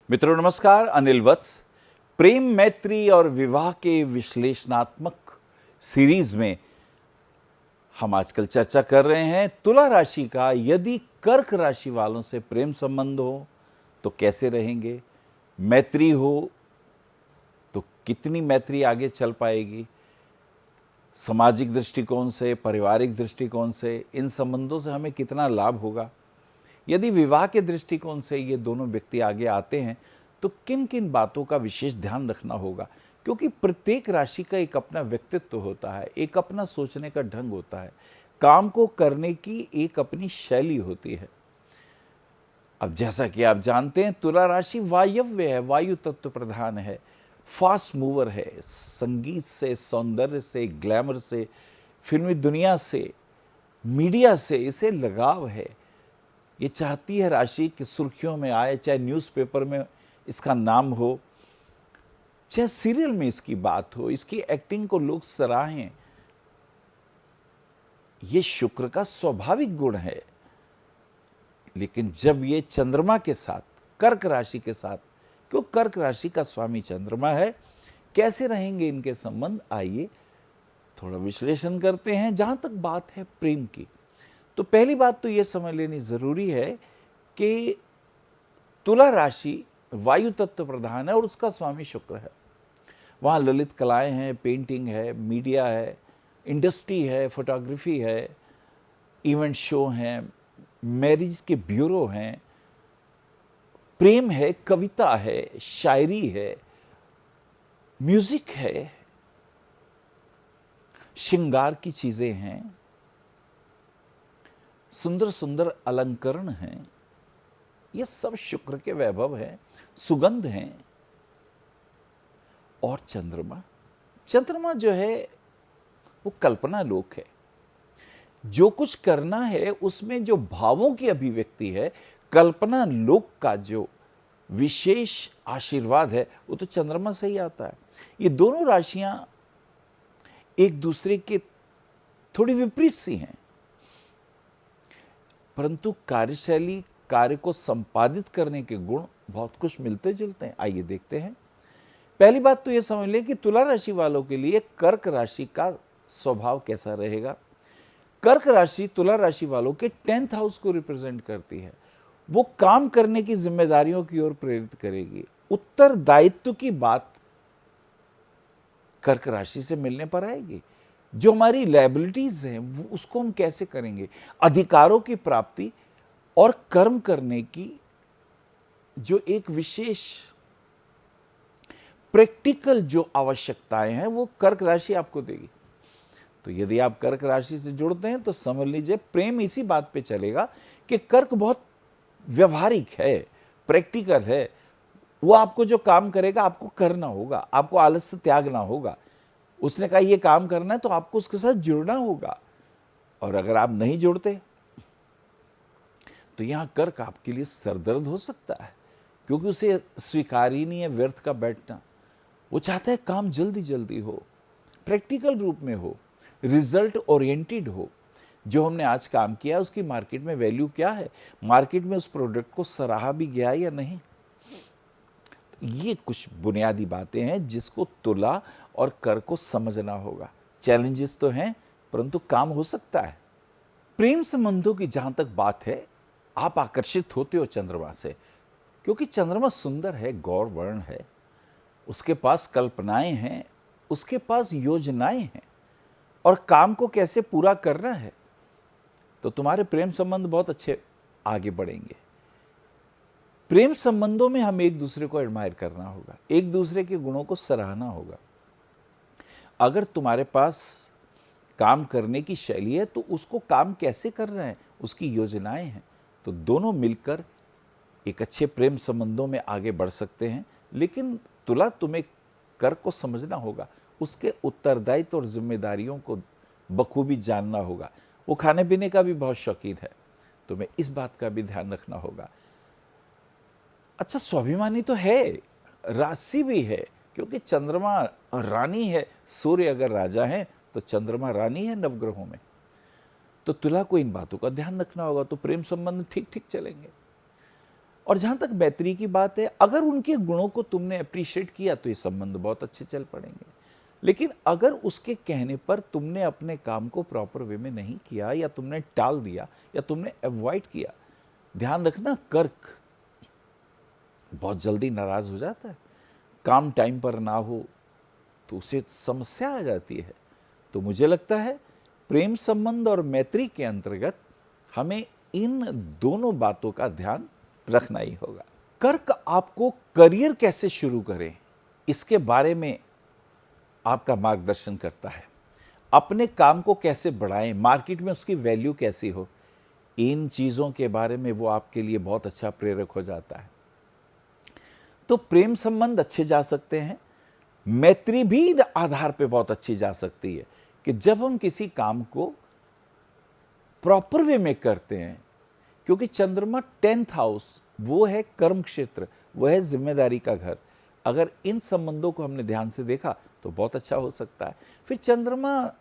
मित्रों नमस्कार, अनिल वत्स प्रेम मैत्री और विवाह के विश्लेषणात्मक सीरीज में हम आजकल चर्चा कर रहे हैं तुला राशि का। यदि कर्क राशि वालों से प्रेम संबंध हो तो कैसे रहेंगे, मैत्री हो तो कितनी मैत्री आगे चल पाएगी, सामाजिक दृष्टिकोण से, पारिवारिक दृष्टिकोण से इन संबंधों से हमें कितना लाभ होगा, यदि विवाह के दृष्टिकोण से ये दोनों व्यक्ति आगे आते हैं तो किन किन बातों का विशेष ध्यान रखना होगा। क्योंकि प्रत्येक राशि का एक अपना व्यक्तित्व होता है, एक अपना सोचने का ढंग होता है, काम को करने की एक अपनी शैली होती है। अब जैसा कि आप जानते हैं तुला राशि वायव्य है, वायु तत्व प्रधान है, फास्ट मूवर है, संगीत से, सौंदर्य से, ग्लैमर से, फिल्मी दुनिया से, मीडिया से इसे लगाव है। ये चाहती है राशि कि सुर्खियों में आए, चाहे न्यूज़पेपर में इसका नाम हो, चाहे सीरियल में इसकी बात हो, इसकी एक्टिंग को लोग सराहें। ये शुक्र का स्वाभाविक गुण है। लेकिन जब ये चंद्रमा के साथ, कर्क राशि के साथ, क्यों कर्क राशि का स्वामी चंद्रमा है, कैसे रहेंगे इनके संबंध, आइए थोड़ा विश्लेषण करते हैं। जहां तक बात है प्रेम की, तो पहली बात तो यह समझ लेनी जरूरी है कि तुला राशि वायु तत्व प्रधान है और उसका स्वामी शुक्र है। वहाँ ललित कलाएं हैं, पेंटिंग है, मीडिया है, इंडस्ट्री है, फोटोग्राफी है, इवेंट शो हैं, मैरिज के ब्यूरो हैं, प्रेम है, कविता है, शायरी है, म्यूजिक है, श्रृंगार की चीजें हैं, सुंदर सुंदर अलंकरण हैं। ये सब शुक्र के वैभव हैं, सुगंध हैं। और चंद्रमा, चंद्रमा जो है वो कल्पना लोक है। जो कुछ करना है उसमें जो भावों की अभिव्यक्ति है, कल्पना लोक का जो विशेष आशीर्वाद है वो तो चंद्रमा से ही आता है। ये दोनों राशियां एक दूसरे के थोड़ी विपरीत सी हैं, परंतु कार्यशैली, कार्य को संपादित करने के गुण बहुत कुछ मिलते जुलते हैं। आइए देखते हैं। पहली बात तो यह समझ लें कि तुला राशि वालों के लिए कर्क राशि का स्वभाव कैसा रहेगा। कर्क राशि तुला राशि वालों के 10th हाउस को रिप्रेजेंट करती है। वो काम करने की जिम्मेदारियों की ओर प्रेरित करेगी। उत्तरदायित्व की बात कर्क राशि से मिलने पर आएगी। जो हमारी लायबिलिटीज हैं उसको हम कैसे करेंगे, अधिकारों की प्राप्ति और कर्म करने की जो एक विशेष प्रैक्टिकल जो आवश्यकताएं हैं वो कर्क राशि आपको देगी। तो यदि आप कर्क राशि से जुड़ते हैं तो समझ लीजिए प्रेम इसी बात पे चलेगा कि कर्क बहुत व्यवहारिक है, प्रैक्टिकल है। वो आपको जो काम करेगा आपको करना होगा, आपको आलस्य त्यागना होगा। उसने कहा ये काम करना है तो आपको उसके साथ जुड़ना होगा। और अगर आप नहीं जुड़ते तो यहां कर्क आपके लिए सरदर्द हो सकता है, क्योंकि उसे स्वीकार ही नहीं है व्यर्थ का बैठना। वो चाहता है काम जल्दी जल्दी हो, प्रैक्टिकल रूप में हो, रिजल्ट ओरिएंटेड हो। जो हमने आज काम किया है उसकी मार्केट में वैल्यू क्या है, मार्केट में उस प्रोडक्ट को सराहा भी गया या नहीं। ये कुछ बुनियादी बातें हैं जिसको तुला और कर्क को समझना होगा। चैलेंजेस तो हैं परंतु काम हो सकता है। प्रेम संबंधों की जहां तक बात है, आप आकर्षित होते हो चंद्रमा से, क्योंकि चंद्रमा सुंदर है, गौर वर्ण है, उसके पास कल्पनाएं हैं, उसके पास योजनाएं हैं और काम को कैसे पूरा करना है। तो तुम्हारे प्रेम संबंध बहुत अच्छे आगे बढ़ेंगे। प्रेम संबंधों में हम एक दूसरे को एडमायर करना होगा, एक दूसरे के गुणों को सराहना होगा। अगर तुम्हारे पास काम करने की शैली है तो उसको काम कैसे करना है, उसकी योजनाएं हैं, तो दोनों मिलकर एक अच्छे प्रेम संबंधों में आगे बढ़ सकते हैं। लेकिन तुला, तुम्हें कर्क को समझना होगा, उसके उत्तरदायित्व और जिम्मेदारियों को बखूबी जानना होगा। वो खाने पीने का भी बहुत शौकीन है, तुम्हें इस बात का भी ध्यान रखना होगा। अच्छा, स्वाभिमानी तो है, राशि भी है, क्योंकि चंद्रमा रानी है। सूर्य अगर राजा है तो चंद्रमा रानी है नवग्रहों में। तो तुला को इन बातों का ध्यान रखना होगा, तो प्रेम संबंध ठीक ठीक चलेंगे। और जहां तक मैत्री की बात है, अगर उनके गुणों को तुमने अप्रिशिएट किया तो ये संबंध बहुत अच्छे चल पड़ेंगे। लेकिन अगर उसके कहने पर तुमने अपने काम को प्रॉपर वे में नहीं किया, या तुमने टाल दिया, या तुमने अवॉइड किया, ध्यान रखना कर्क बहुत जल्दी नाराज हो जाता है। काम टाइम पर ना हो तो उसे समस्या आ जाती है। तो मुझे लगता है प्रेम संबंध और मैत्री के अंतर्गत हमें इन दोनों बातों का ध्यान रखना ही होगा। कर्क आपको करियर कैसे शुरू करें इसके बारे में आपका मार्गदर्शन करता है। अपने काम को कैसे बढ़ाएं, मार्केट में उसकी वैल्यू कैसी हो, इन चीजों के बारे में वो आपके लिए बहुत अच्छा प्रेरक हो जाता है। तो प्रेम संबंध अच्छे जा सकते हैं, मैत्री भी आधार पे बहुत अच्छी जा सकती है कि जब हम किसी काम को प्रॉपर वे में करते हैं। क्योंकि चंद्रमा 10th हाउस वो है कर्म क्षेत्र, वो है जिम्मेदारी का घर। अगर इन संबंधों को हमने ध्यान से देखा तो बहुत अच्छा हो सकता है। फिर चंद्रमा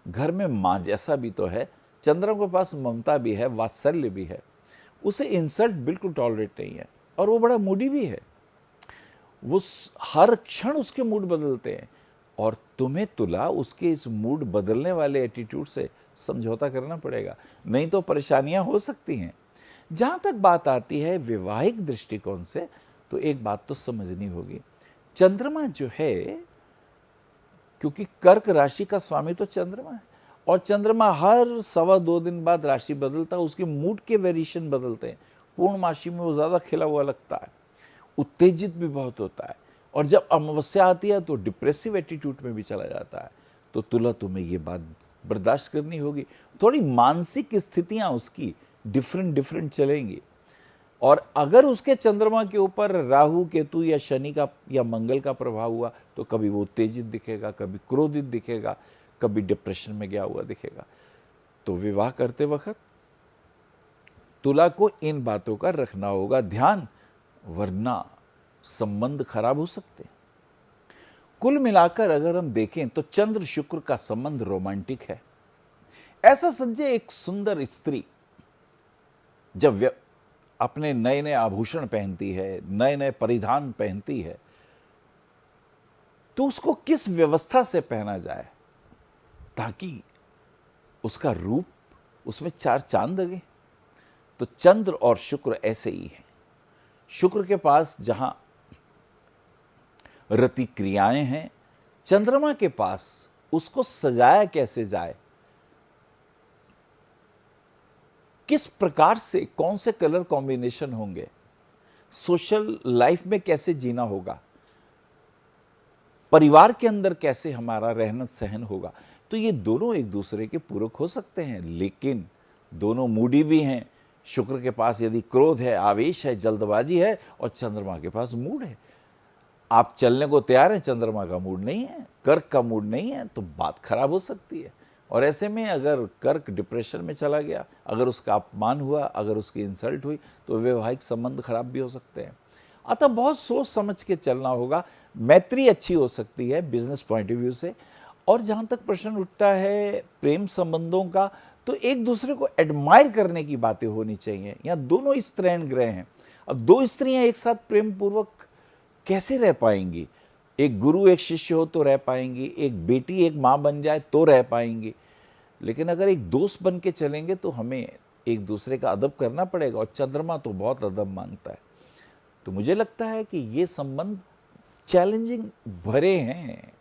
घर में मां जैसा भी तो है, चंद्रमा के पास ममता भी है, वात्सल्य भी है, उसे इंसल्ट बिल्कुल टॉलरेट नहीं है, और वो बड़ा मूडी भी है। वो हर क्षण उसके मूड बदलते हैं, और तुम्हें तुला उसके इस मूड बदलने वाले एटीट्यूड से समझौता करना पड़ेगा, नहीं तो परेशानियां हो सकती हैं। जहां तक बात आती है वैवाहिक दृष्टिकोण से, तो एक बात तो समझनी होगी, चंद्रमा जो है, क्योंकि कर्क राशि का स्वामी तो चंद्रमा है, और चंद्रमा हर 1.25 दिन बाद राशि बदलता है, उसके मूड के वेरिएशन बदलते हैं। पूर्णमासी में वो ज्यादा खिला हुआ लगता है, उत्तेजित भी बहुत होता है, और जब अमावस्या आती है तो डिप्रेसिव एटीट्यूड में भी चला जाता है। तो तुला तुम्हें ये बात बर्दाश्त करनी होगी। थोड़ी मानसिक स्थितियां उसकी डिफरेंट चलेंगी। और अगर उसके चंद्रमा के ऊपर राहु केतु या शनि का या मंगल का प्रभाव हुआ तो कभी वो उत्तेजित दिखेगा, कभी क्रोधित दिखेगा, कभी डिप्रेशन में गया हुआ दिखेगा। तो विवाह करते वक्त तुला को इन बातों का रखना होगा ध्यान, वरना संबंध खराब हो सकते हैं। कुल मिलाकर अगर हम देखें तो चंद्र शुक्र का संबंध रोमांटिक है। ऐसा समझे, एक सुंदर स्त्री जब अपने नए नए आभूषण पहनती है, नए नए परिधान पहनती है, तो उसको किस व्यवस्था से पहना जाए ताकि उसका रूप उसमें 4 चांद लगे। तो चंद्र और शुक्र ऐसे ही है। शुक्र के पास जहां रति क्रियाएं हैं, चंद्रमा के पास उसको सजाया कैसे जाए, किस प्रकार से कौन से कलर कॉम्बिनेशन होंगे, सोशल लाइफ में कैसे जीना होगा, परिवार के अंदर कैसे हमारा रहन सहन होगा। तो ये दोनों एक दूसरे के पूरक हो सकते हैं, लेकिन दोनों मूडी भी हैं। शुक्र के पास यदि क्रोध है, आवेश है, जल्दबाजी है, और चंद्रमा के पास मूड है, आप चलने को तैयार हैं, चंद्रमा का मूड नहीं है, कर्क का मूड नहीं है, तो बात खराब हो सकती है। और ऐसे में अगर कर्क डिप्रेशन में चला गया, अगर उसका अपमान हुआ, अगर उसकी इंसल्ट हुई, तो वैवाहिक संबंध खराब भी हो सकते हैं। अतः बहुत सोच समझ के चलना होगा। मैत्री अच्छी हो सकती है बिजनेस पॉइंट ऑफ व्यू से। और जहां तक प्रश्न उठता है प्रेम संबंधों का, तो एक दूसरे को एडमायर करने की बातें होनी चाहिए। यहाँ दोनों स्त्रैण ग्रह हैं। अब 2 स्त्रियां एक साथ प्रेम पूर्वक कैसे रह पाएंगी? एक गुरु एक शिष्य हो तो रह पाएंगी, एक बेटी एक माँ बन जाए तो रह पाएंगी, लेकिन अगर एक दोस्त बन के चलेंगे तो हमें एक दूसरे का अदब करना पड़ेगा, और चंद्रमा तो बहुत अदब मांगता है। तो मुझे लगता है कि ये संबंध चैलेंजिंग भरे हैं।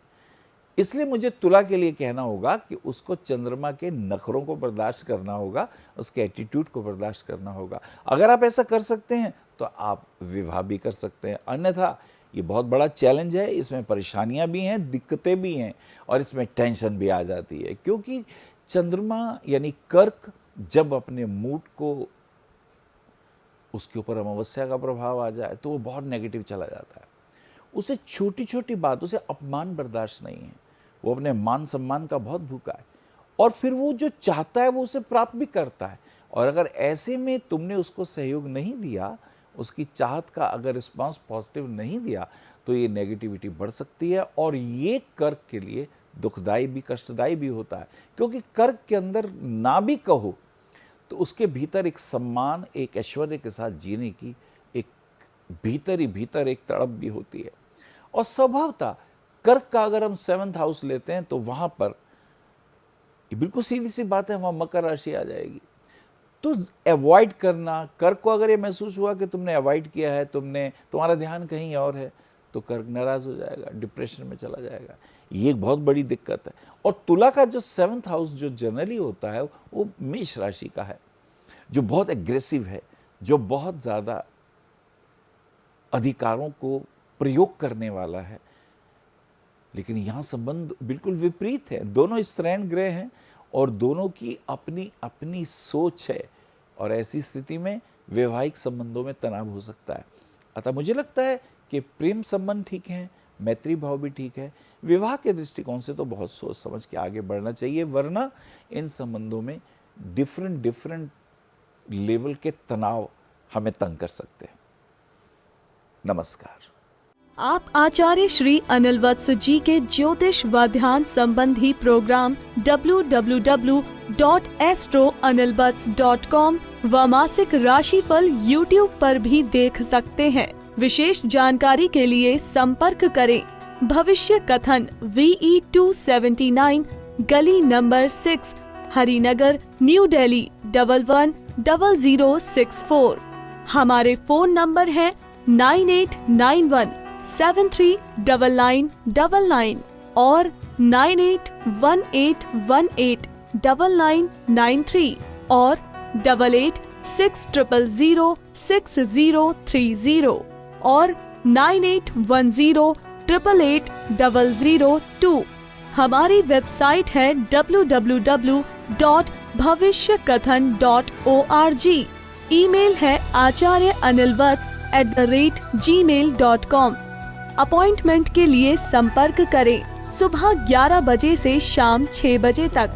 इसलिए मुझे तुला के लिए कहना होगा कि उसको चंद्रमा के नखरों को बर्दाश्त करना होगा, उसके एटीट्यूड को बर्दाश्त करना होगा। अगर आप ऐसा कर सकते हैं तो आप विवाह भी कर सकते हैं, अन्यथा ये बहुत बड़ा चैलेंज है। इसमें परेशानियां भी हैं, दिक्कतें भी हैं, और इसमें टेंशन भी आ जाती है। क्योंकि चंद्रमा यानी कर्क जब अपने मूड को, उसके ऊपर अमावस्या का प्रभाव आ जाए तो वो बहुत नेगेटिव चला जाता है। उसे छोटी छोटी बातों से अपमान बर्दाश्त नहीं है, वो अपने मान सम्मान का बहुत भूखा है, और फिर वो जो चाहता है वो उसे प्राप्त भी करता है। और अगर ऐसे में तुमने उसको सहयोग नहीं दिया, उसकी चाहत का अगर रिस्पांस पॉजिटिव नहीं दिया, तो ये नेगेटिविटी बढ़ सकती है, और ये कर्क के लिए दुखदाई भी कष्टदायी भी होता है। क्योंकि कर्क के अंदर ना भी कहो तो उसके भीतर एक सम्मान, एक ऐश्वर्य के साथ जीने की भीतर ही भीतर एक तड़प भी होती है। और स्वभावतः कर्क का अगर हम 7th हाउस लेते हैं तो वहां पर बिल्कुल सीधी सी बात है, वहां मकर राशि आ जाएगी। तो अवॉइड करना, कर्क को अगर ये महसूस हुआ कि तुमने अवॉइड किया है, तुम्हारा ध्यान कहीं और है, तो कर्क नाराज हो जाएगा, डिप्रेशन में चला जाएगा। ये एक बहुत बड़ी दिक्कत है। और तुला का जो 7th हाउस जो जनरली होता है वो मेष राशि का है, जो बहुत एग्रेसिव है, जो बहुत ज्यादा अधिकारों को प्रयोग करने वाला है। लेकिन यहां संबंध बिल्कुल विपरीत है। दोनों स्त्रैण ग्रह हैं और दोनों की अपनी अपनी सोच है, और ऐसी स्थिति में वैवाहिक संबंधों में तनाव हो सकता है। अतः मुझे लगता है कि प्रेम संबंध ठीक है, मैत्री भाव भी ठीक है, विवाह के दृष्टिकोण से तो बहुत सोच समझ के आगे बढ़ना चाहिए, वरना इन संबंधों में डिफरेंट लेवल के तनाव हमें तंग कर सकते हैं। नमस्कार। आप आचार्य श्री अनिल वत्स जी के ज्योतिष व ध्यान संबंधी प्रोग्राम www.astroanilvats.com व मासिक राशिफल YouTube पर भी देख सकते हैं। विशेष जानकारी के लिए संपर्क करें। भविष्य कथन VE279 गली नंबर 6 हरिनगर न्यू दिल्ली 110064। हमारे फोन नंबर है 9891739999 और 9818189993 और 8860006030 और 9810880002। हमारी वेबसाइट है www.bhavishyakathan.org। ईमेल है acharyaanilvats@gmail.com। अपॉइंटमेंट के लिए संपर्क करें सुबह 11 बजे से शाम 6 बजे तक।